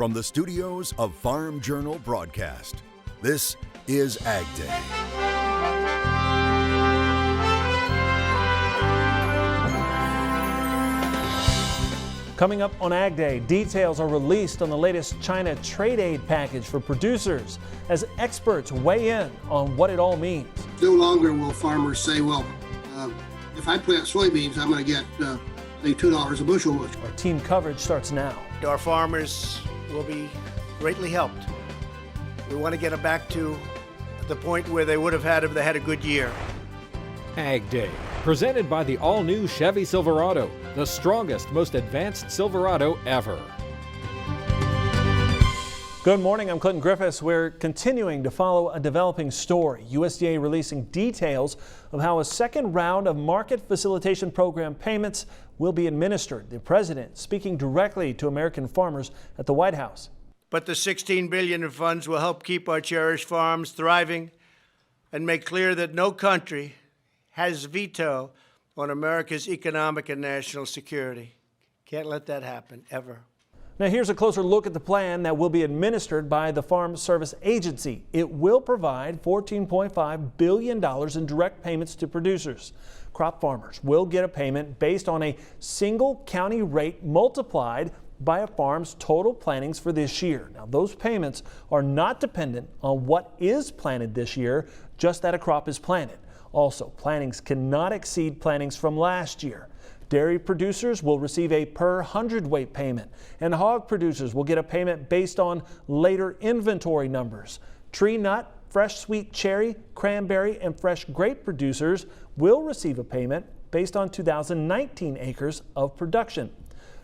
from the studios of Farm Journal Broadcast, this is AgDay. Coming up on AgDay, details are released on the latest China trade aid package for producers as experts weigh in on what it all means. No longer will farmers say, well, if I plant soybeans, I'm going to get, say, $2 a bushel. Our team coverage starts now. Our farmers will be greatly helped. We want to get them back to the point where they would have had if they had a good year. AgDay, presented by the all-new Chevy Silverado, the strongest, most advanced Silverado ever. Good morning, I'm Clinton Griffiths. We're continuing to follow a developing story. USDA releasing details of how a second round of market facilitation program payments will be administered. The president speaking directly to American farmers at the White House. But the $16 billion in funds will help keep our cherished farms thriving and make clear that no country has veto on America's economic and national security. Can't let that happen, ever. Now here's a closer look at the plan that will be administered by the Farm Service Agency. It will provide $14.5 billion in direct payments to producers. Crop farmers will get a payment based on a single county rate multiplied by a farm's total plantings for this year. Now those payments are not dependent on what is planted this year, just that a crop is planted. Also, plantings cannot exceed plantings from last year. Dairy producers will receive a per hundredweight payment, and hog producers will get a payment based on later inventory numbers. Tree nut, fresh sweet cherry, cranberry, and fresh grape producers will receive a payment based on 2019 acres of production.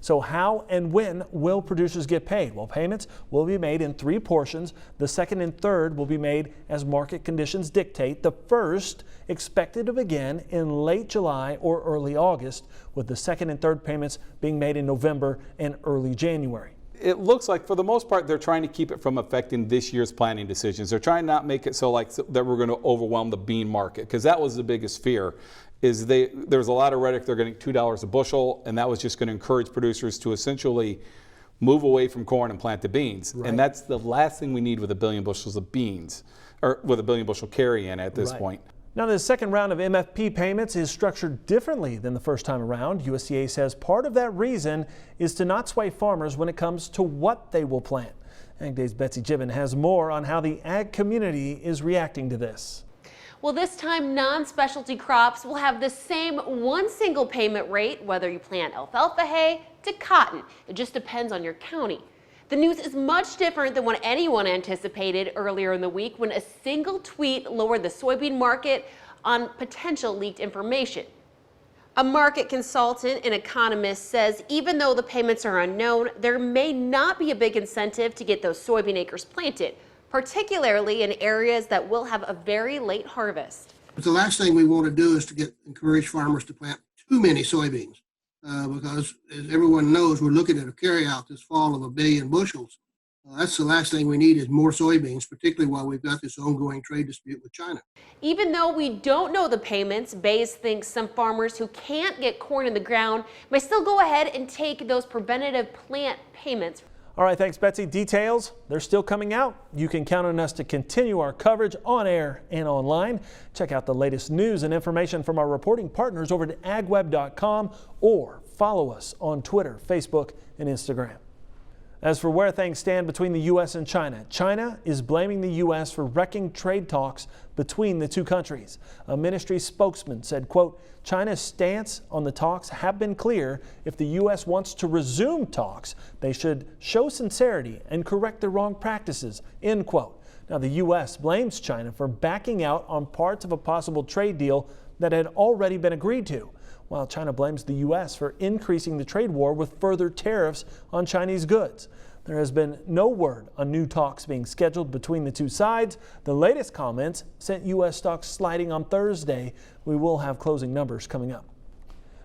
So how and when will producers get paid? Well, payments will be made in three portions. The second and third will be made as market conditions dictate. The first expected to begin in late July or early August, with the second and third payments being made in November and early January. It looks like, for the most part, they're trying to keep it from affecting this year's planting decisions. They're trying not make it so that we're going to overwhelm the bean market, because that was the biggest fear. There's a lot of rhetoric they're getting $2 a bushel, and that was just going to encourage producers to essentially move away from corn and plant the beans. Right. And that's the last thing we need with a billion bushels of beans, or with a billion bushel carry in at this point. Now, the second round of MFP payments is structured differently than the first time around. USDA says part of that reason is to not sway farmers when it comes to what they will plant. AgDay's Betsy Gibbon has more on how the ag community is reacting to this. Well, this time non-specialty crops will have the same one single payment rate, whether you plant alfalfa hay to cotton. It just depends on your county. The news is much different than what anyone anticipated earlier in the week when a single tweet lowered the soybean market on potential leaked information. A market consultant and economist says even though the payments are unknown, there may not be a big incentive to get those soybean acres planted, particularly in areas that will have a very late harvest. But the last thing we want to do is to encourage farmers to plant too many soybeans, because as everyone knows, we're looking at a carryout this fall of 1 billion bushels. That's the last thing we need is more soybeans, particularly while we've got this ongoing trade dispute with China. Even though we don't know the payments, Bays thinks some farmers who can't get corn in the ground may still go ahead and take those preventative plant payments. All right, thanks, Betsy. Details, they're still coming out. You can count on us to continue our coverage on air and online. Check out the latest news and information from our reporting partners over at agweb.com or follow us on Twitter, Facebook, and Instagram. As for where things stand between the U.S. and China, China is blaming the U.S. for wrecking trade talks between the two countries. A ministry spokesman said, quote, China's stance on the talks have been clear. If the U.S. wants to resume talks, they should show sincerity and correct their wrong practices, end quote. Now, the U.S. blames China for backing out on parts of a possible trade deal that had already been agreed to, while China blames the U.S. for increasing the trade war with further tariffs on Chinese goods. There has been no word on new talks being scheduled between the two sides. The latest comments sent U.S. stocks sliding on Thursday. We will have closing numbers coming up.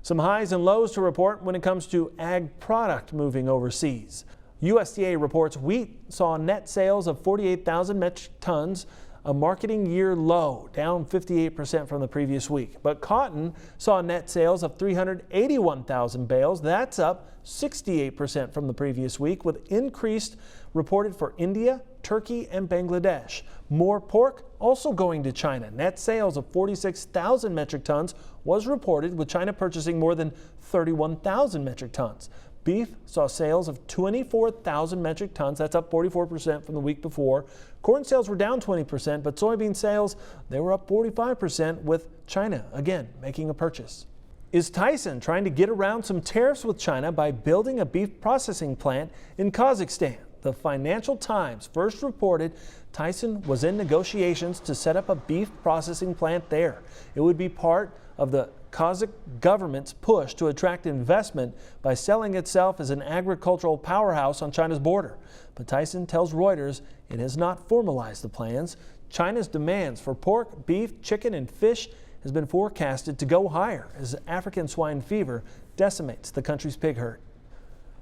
Some highs and lows to report when it comes to ag product moving overseas. USDA reports wheat saw net sales of 48,000 metric tons, a marketing year low, down 58% from the previous week. But cotton saw net sales of 381,000 bales. That's up 68% from the previous week, with increased reported for India, Turkey, and Bangladesh. More pork also going to China. Net sales of 46,000 metric tons was reported, with China purchasing more than 31,000 metric tons. Beef saw sales of 24,000 metric tons. That's up 44% from the week before. Corn sales were down 20%, but soybean sales, they were up 45%, with China again making a purchase. Is Tyson trying to get around some tariffs with China by building a beef processing plant in Kazakhstan? The Financial Times first reported Tyson was in negotiations to set up a beef processing plant there. It would be part of the Kazakh government's push to attract investment by selling itself as an agricultural powerhouse on China's border. But Tyson tells Reuters it has not formalized the plans. China's demands for pork, beef, chicken, and fish has been forecasted to go higher as African swine fever decimates the country's pig herd.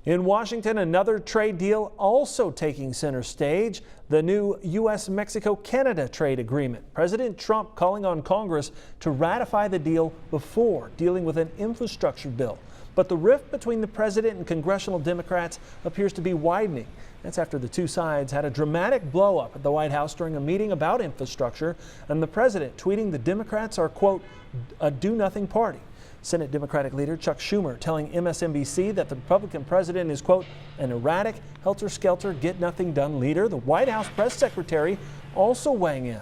In Washington, another trade deal also taking center stage, the new U.S.-Mexico-Canada trade agreement. President Trump calling on Congress to ratify the deal before dealing with an infrastructure bill. But the rift between the president and congressional Democrats appears to be widening. That's after the two sides had a dramatic blow-up at the White House during a meeting about infrastructure, and the president tweeting the Democrats are, quote, a do-nothing party. Senate Democratic leader Chuck Schumer telling MSNBC that the Republican president is, quote, an erratic, helter-skelter, get-nothing-done leader. The White House press secretary also weighing in.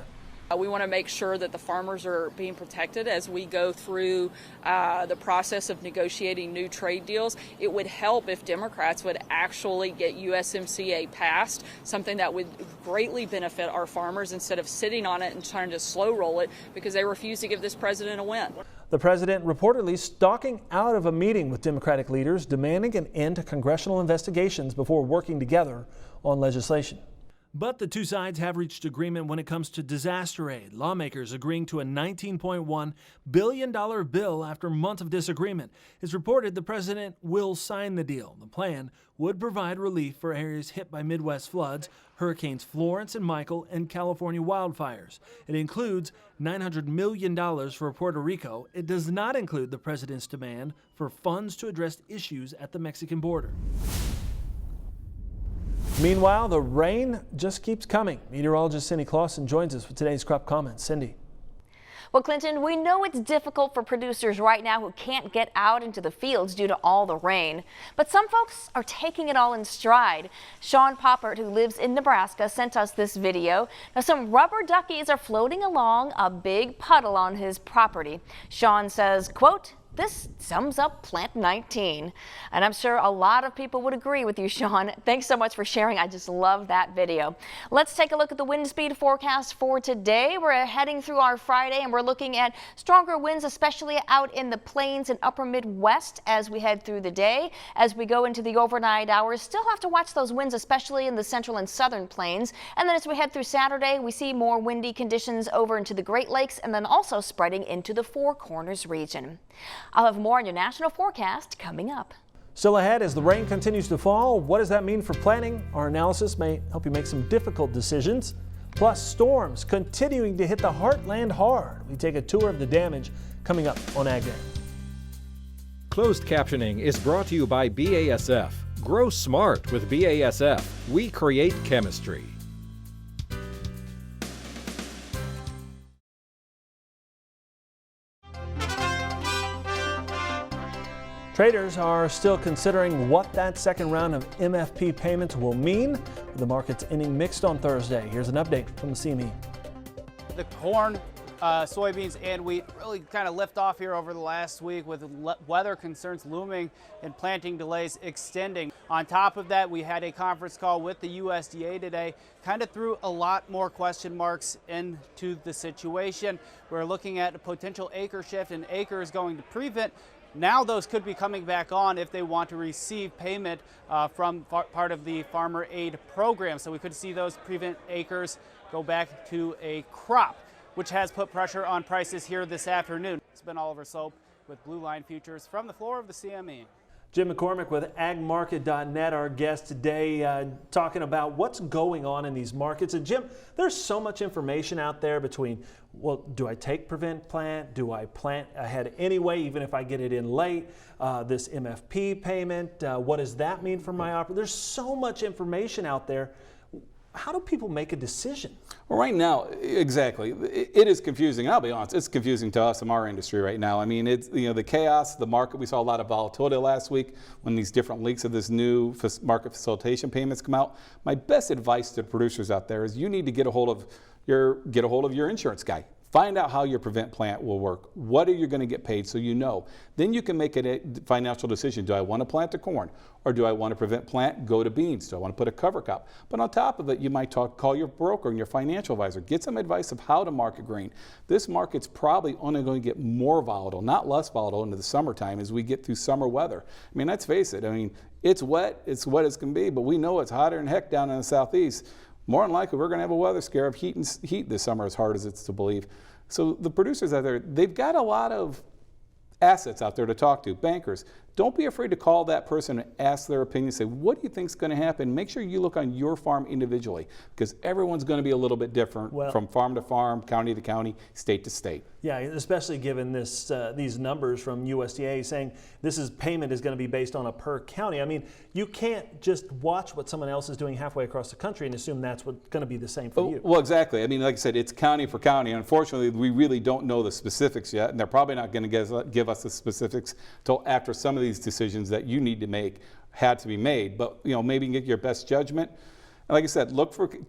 We want to make sure that the farmers are being protected as we go through the process of negotiating new trade deals. It would help if Democrats would actually get USMCA passed, something that would greatly benefit our farmers instead of sitting on it and trying to slow roll it because they refuse to give this president a win. The president reportedly stalking out of a meeting with Democratic leaders, demanding an end to congressional investigations before working together on legislation. But the two sides have reached agreement when it comes to disaster aid. Lawmakers agreeing to a $19.1 billion bill after months of disagreement. It's reported the president will sign the deal. The plan would provide relief for areas hit by Midwest floods, Hurricanes Florence and Michael, and California wildfires. It includes $900 million for Puerto Rico. It does not include the president's demand for funds to address issues at the Mexican border. Meanwhile, the rain just keeps coming. Meteorologist Cindy Clausen joins us with today's crop comments. Cindy. Well, Clinton, we know it's difficult for producers right now who can't get out into the fields due to all the rain. But some folks are taking it all in stride. Sean Poppert, who lives in Nebraska, sent us this video. Now, some rubber duckies are floating along a big puddle on his property. Sean says, quote, this sums up Plant 19. And I'm sure a lot of people would agree with you, Sean. Thanks so much for sharing. I just love that video. Let's take a look at the wind speed forecast for today. We're heading through our Friday and we're looking at stronger winds, especially out in the plains and upper Midwest as we head through the day. As we go into the overnight hours, still have to watch those winds, especially in the central and southern plains. And then as we head through Saturday, we see more windy conditions over into the Great Lakes and then also spreading into the Four Corners region. I'll have more on your national forecast coming up. Still ahead, as the rain continues to fall, what does that mean for planting? Our analysis may help you make some difficult decisions. Plus, storms continuing to hit the heartland hard. We take a tour of the damage coming up on AgDay. Closed captioning is brought to you by BASF. Grow smart with BASF. We create chemistry. Traders are still considering what that second round of MFP payments will mean. The market's ending mixed on Thursday. Here's an update from the CME. The corn, soybeans, and wheat really kind of lift off here over the last week with weather concerns looming and planting delays extending. On top of that, we had a conference call with the USDA today, kind of threw a lot more question marks into the situation. We're looking at a potential acre shift, and acres going to prevent. Now those could be coming back on if they want to receive payment from part of the farmer aid program. So we could see those prevent acres go back to a crop, which has put pressure on prices here this afternoon. It's been Oliver Soap with Blue Line Futures from the floor of the CME. Jim McCormick with agmarket.net, our guest today, talking about what's going on in these markets. And Jim, there's so much information out there between, well, do I take prevent plant? Do I plant ahead anyway, even if I get it in late? This MFP payment, what does that mean for my operation? There's so much information out there. How do people make a decision? Well, right now, exactly. It is confusing. I'll be honest, it's confusing to us in our industry right now. I mean, it's, you know, the chaos, the market, we saw a lot of volatility last week when these different leaks of this new market facilitation payments come out. My best advice to the producers out there is you need to get a hold of your insurance guy. Find out how your prevent plant will work. What are you going to get paid so you know? Then you can make a financial decision. Do I want to plant the corn? Or do I want to prevent plant, go to beans? Do I want to put a cover crop? But on top of it, you might call your broker and your financial advisor. Get some advice of how to market grain. This market's probably only going to get more volatile, not less volatile into the summertime as we get through summer weather. I mean, let's face it. I mean, it's wet as can be, but we know it's hotter than heck down in the southeast. More than likely, we're going to have a weather scare of heat this summer, as hard as it's to believe. So the producers out there, they've got a lot of assets out there to talk to, bankers. Don't be afraid to call that person and ask their opinion. Say, what do you think is going to happen? Make sure you look on your farm individually, because everyone's going to be a little bit different from farm to farm, county to county, state to state. Yeah, especially given these numbers from USDA saying payment is going to be based on a per county. I mean, you can't just watch what someone else is doing halfway across the country and assume that's going to be the same for you. Well, exactly. I mean, like I said, it's county for county. Unfortunately, we really don't know the specifics yet, and they're probably not going to give us the specifics until after some of these decisions that you need to make had to be made. But, you know, maybe get your best judgment. And like I said,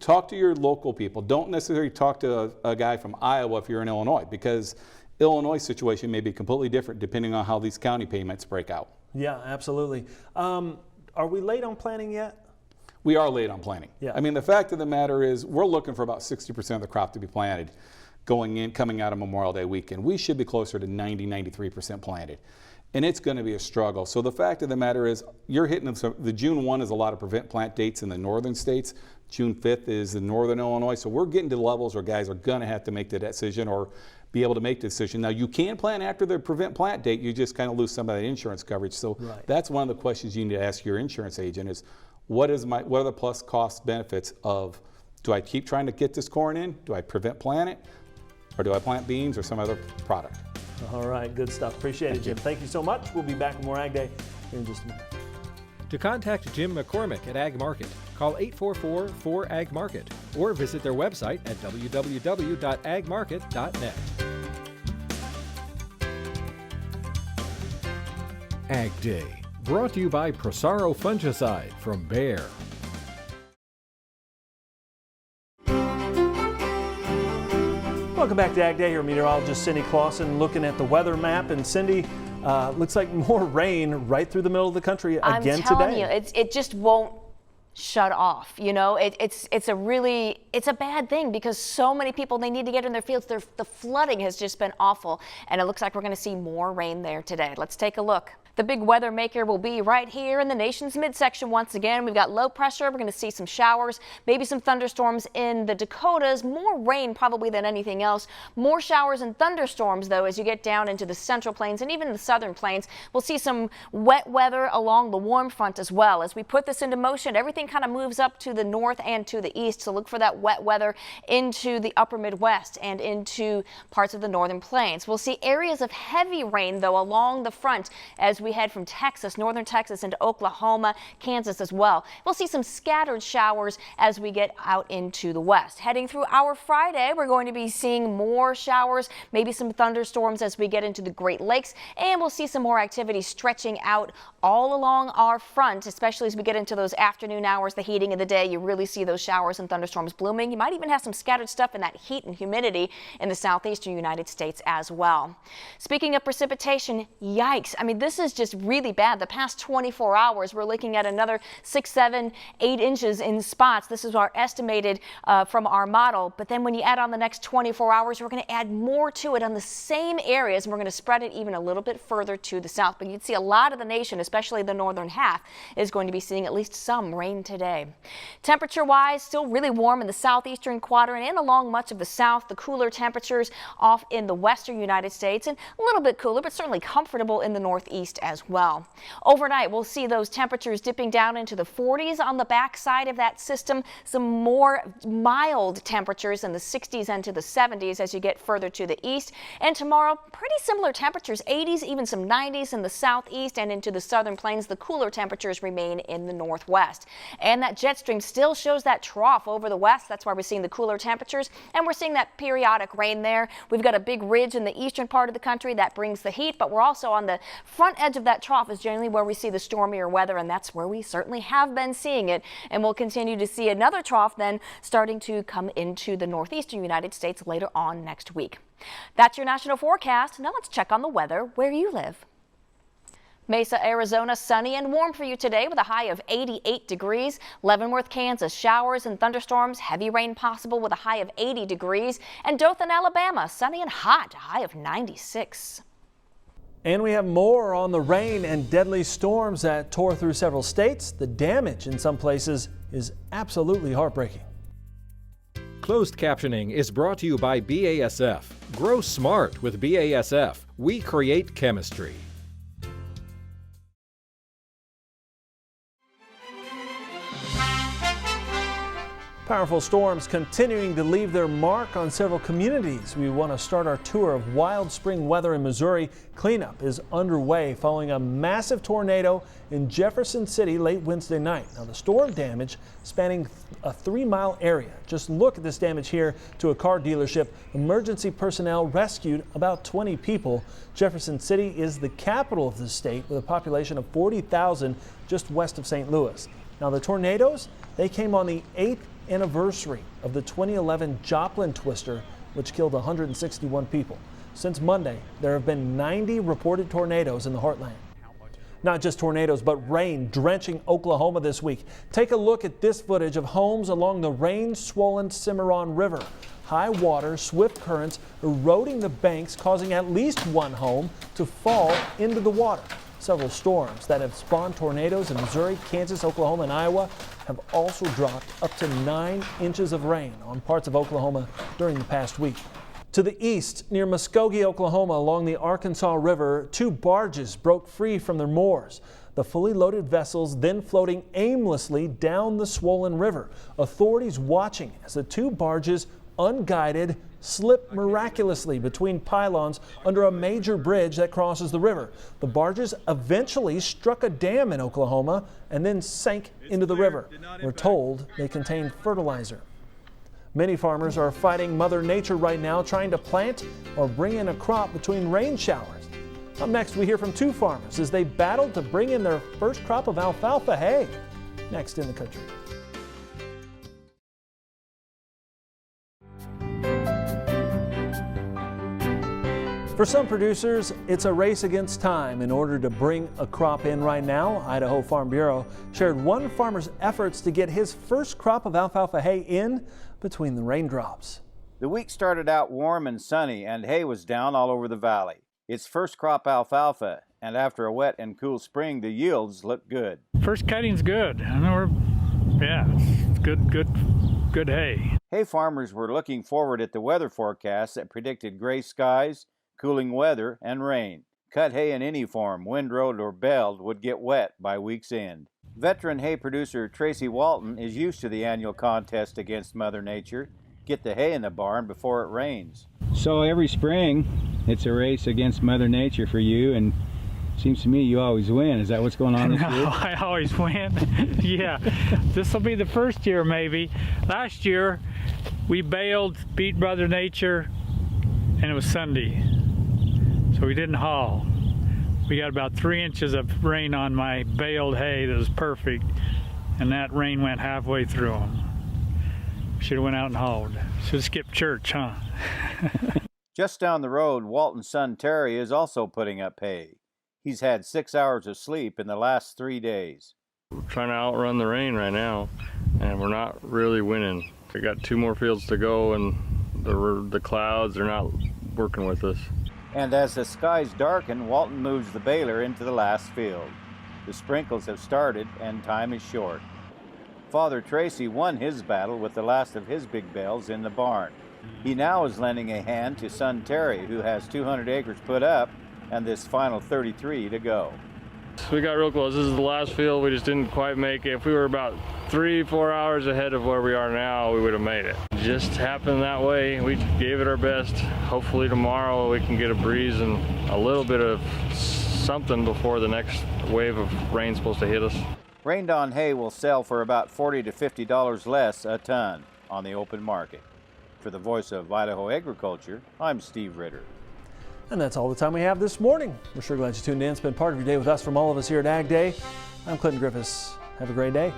talk to your local people. Don't necessarily talk to a guy from Iowa if you're in Illinois, because Illinois' situation may be completely different depending on how these county payments break out. Yeah, absolutely. Are we late on planting yet? We are late on planting. Yeah. I mean, the fact of the matter is we're looking for about 60% of the crop to be planted coming out of Memorial Day weekend. We should be closer to 93% planted. And it's going to be a struggle. So the fact of the matter is you're hitting the June 1 is a lot of prevent plant dates in the northern states. June 5th is in northern Illinois. So we're getting to levels where guys are going to have to make the decision or be able to make the decision. Now, you can plant after the prevent plant date. You just kind of lose some of that insurance coverage. So that's one of the questions you need to ask your insurance agent is, what are the plus cost benefits of, do I keep trying to get this corn in? Do I prevent plant it? Or do I plant beans or some other product? All right, good stuff. Appreciate it, Jim. Thank you so much. We'll be back with more Ag Day here in just a minute. To contact Jim McCormick at Ag Market, call 844-4AG-MARKET or visit their website at www.agmarket.net. Ag Day, brought to you by Prosaro Fungicide from Bayer. Welcome back to Ag Day. Here, meteorologist Cindy Clausen looking at the weather map. And Cindy, looks like more rain right through the middle of the country again today. I'm telling you, it just won't shut off. You know, it's a bad thing because so many people, they need to get in their fields. The flooding has just been awful, and it looks like we're going to see more rain there today. Let's take a look. The big weather maker will be right here in the nation's midsection once again. We've got low pressure. We're going to see some showers, maybe some thunderstorms in the Dakotas. More rain probably than anything else. More showers and thunderstorms, though, as you get down into the central plains and even the southern plains. We'll see some wet weather along the warm front as well. As we put this into motion, everything kind of moves up to the north and to the east. So look for that wet weather into the upper Midwest and into parts of the northern plains. We'll see areas of heavy rain, though, along the front as we head from Texas, northern Texas, into Oklahoma, Kansas as well. We'll see some scattered showers as we get out into the west. Heading through our Friday, we're going to be seeing more showers, maybe some thunderstorms as we get into the Great Lakes, and we'll see some more activity stretching out all along our front, especially as we get into those afternoon hours, the heating of the day. You really see those showers and thunderstorms blooming. You might even have some scattered stuff in that heat and humidity in the southeastern United States as well. Speaking of precipitation, yikes. I mean, this is just really bad. The past 24 hours, we're looking at another 6, 7, 8 inches in spots. This is our estimated from our model. But then when you add on the next 24 hours, we're going to add more to it on the same areas, and we're going to spread it even a little bit further to the south. But you'd see a lot of the nation, especially the northern half, is going to be seeing at least some rain today. Temperature-wise, still really warm in the southeastern quadrant and along much of the south. The cooler temperatures off in the western United States and a little bit cooler, but certainly comfortable in the northeast as well. Overnight, we'll see those temperatures dipping down into the 40s on the backside of that system. Some more mild temperatures in the 60s and to the 70s as you get further to the east. And tomorrow, pretty similar temperatures, 80s, even some 90s in the southeast and into the southern plains. The cooler temperatures remain in the northwest. And that jet stream still shows that trough over the west. That's why we're seeing the cooler temperatures. And we're seeing that periodic rain there. We've got a big ridge in the eastern part of the country that brings the heat, but we're also on the front edge of that trough is generally where we see the stormier weather, and that's where we certainly have been seeing it. And we'll continue to see another trough then starting to come into the northeastern United States later on next week. That's your national forecast. Now let's check on the weather where you live. Mesa, Arizona, sunny and warm for you today with a high of 88 degrees. Leavenworth, Kansas, showers and thunderstorms, heavy rain possible with a high of 80 degrees. And Dothan, Alabama, sunny and hot, a high of 96. And we have more on the rain and deadly storms that tore through several states. The damage in some places is absolutely heartbreaking. Closed captioning is brought to you by BASF. Grow smart with BASF. We create chemistry. Powerful storms continuing to leave their mark on several communities. We want to start our tour of wild spring weather in Missouri. Cleanup is underway following a massive tornado in Jefferson City late Wednesday night. Now, the storm damage spanning a 3-mile area. Just look at this damage here to a car dealership. Emergency personnel rescued about 20 people. Jefferson City is the capital of the state with a population of 40,000 just west of St. Louis. Now, the tornadoes, they came on the 8th anniversary of the 2011 Joplin twister, which killed 161 people. Since Monday, there have been 90 reported tornadoes in the heartland. Not just tornadoes, but rain drenching Oklahoma this week. Take a look at this footage of homes along the rain-swollen Cimarron River. High water, swift currents eroding the banks, causing at least one home to fall into the water. Several storms that have spawned tornadoes in Missouri, Kansas, Oklahoma, and Iowa have also dropped up to 9 inches of rain on parts of Oklahoma during the past week. To the east, near Muskogee, Oklahoma, along the Arkansas River, 2 barges broke free from their moors. The fully loaded vessels then floating aimlessly down the swollen river. Authorities watching as the 2 barges, unguided, slipped miraculously between pylons under a major bridge that crosses the river. The barges eventually struck a dam in Oklahoma and then sank into the river. We're told they contained fertilizer. Many farmers are fighting Mother Nature right now, trying to plant or bring in a crop between rain showers. Up next, we hear from 2 farmers as they battled to bring in their first crop of alfalfa hay. Next in the country. For some producers, it's a race against time in order to bring a crop in right now. Idaho Farm Bureau shared one farmer's efforts to get his first crop of alfalfa hay in between the raindrops. The week started out warm and sunny, and hay was down all over the valley. It's first crop alfalfa, and after a wet and cool spring, the yields look good. First cutting's good. I mean, it's good hay. Hay farmers were looking forward at the weather forecast that predicted gray skies, cooling weather, and rain. Cut hay in any form, windrowed or baled, would get wet by week's end. Veteran hay producer Tracy Walton is used to the annual contest against Mother Nature. Get the hay in the barn before it rains. So every spring, it's a race against Mother Nature for you, and it seems to me you always win. Is that what's going on this year? No, I always win. Yeah, this will be the first year maybe. Last year, we baled, beat Mother Nature, and it was Sunday. So we didn't haul. We got about 3 inches of rain on my baled hay that was perfect, and that rain went halfway through them. Should have went out and hauled. Should have skipped church, huh? Just down the road, Walton's son Terry is also putting up hay. He's had 6 hours of sleep in the last 3 days. We're trying to outrun the rain right now, and we're not really winning. We got 2 more fields to go, and the clouds are not working with us. And as the skies darken, Walton moves the baler into the last field. The sprinkles have started, and time is short. Father Tracy won his battle with the last of his big bales in the barn. He now is lending a hand to son Terry, who has 200 acres put up and this final 33 to go. We got real close. This is the last field. We just didn't quite make it. If we were about 3-4 hours ahead of where we are now, we would have made it. Just happened that way. We gave it our best. Hopefully tomorrow we can get a breeze and a little bit of something before the next wave of rain's supposed to hit us. Rained on hay will sell for about $40 to $50 less a ton on the open market. For the Voice of Idaho Agriculture, I'm Steve Ritter. And that's all the time we have this morning. We're sure glad you tuned in. Spend part of your day with us from all of us here at Ag Day. I'm Clinton Griffiths. Have a great day.